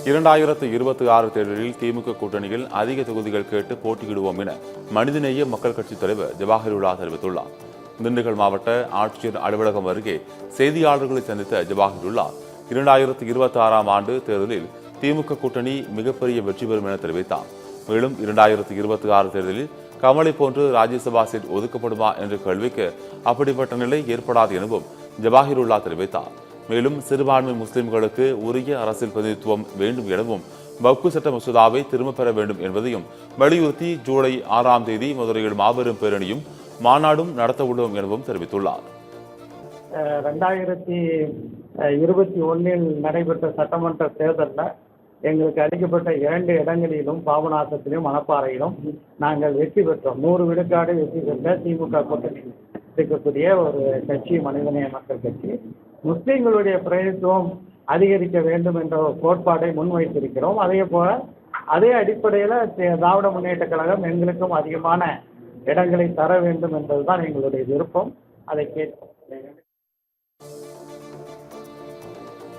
2026 தேர்தலில் திமுக கூட்டணியில் அதிக தொகுதிகள் கேட்டு போட்டியிடுவோம் என மனிதநேய மக்கள் கட்சித் தலைவர் ஜவாஹிருல்லா தெரிவித்துள்ளார். திண்டுக்கல் மாவட்ட ஆட்சியர் அலுவலகம் அருகே செய்தியாளர்களை சந்தித்த ஜவாஹிருல்லா 2026 ஆண்டு தேர்தலில் திமுக கூட்டணி மிகப்பெரிய வெற்றி பெறும் என தெரிவித்தார். மேலும் 2026 தேர்தலில் கமலை போன்று ராஜ்யசபா சீட் ஒதுக்கப்படுமா என்ற கேள்விக்கு அப்படிப்பட்ட நிலை ஏற்படாது எனவும் ஜவாஹிருல்லா தெரிவித்தார். மேலும் சிறுபான்மை முஸ்லிம்களுக்கு உரிய அரசியல் பிரதிநிதித்துவம் வேண்டும் எனவும் வக்ஃபு சட்ட மசோதாவை திரும்பப் பெற வேண்டும் என்பதையும் வலியுறுத்தி ஜூலை 6ஆம் தேதி மதுரையில் மாபெரும் பேரணியும் மாநாடும் நடத்த உள்ளோம் எனவும் தெரிவித்துள்ளார். 2021 நடைபெற்ற சட்டமன்ற தேர்தலில் எங்களுக்கு அளிக்கப்பட்ட 2 இடங்களிலும் பாபநாசத்திலும் மணப்பாறையிலும் நாங்கள் வெற்றி பெற்றோம். 100 விழுக்காடு வெற்றி பெற்ற திமுக கூட்டணி இருக்கக்கூடிய ஒரு கட்சி மனிதநேய மக்கள் கட்சி. முஸ்லிம்களுடைய பிரதிநிதித்துவம் அதிகரிக்க வேண்டும் என்ற ஒரு கோட்பாடை முன்வைத்திருக்கிறோம். அதே அடிப்படையில் திராவிட முன்னேற்ற கழகம் எங்களுக்கும் அதிகமான இடங்களை தர வேண்டும் என்பதுதான் எங்களுடைய விருப்பம். அதை கேட்போம்.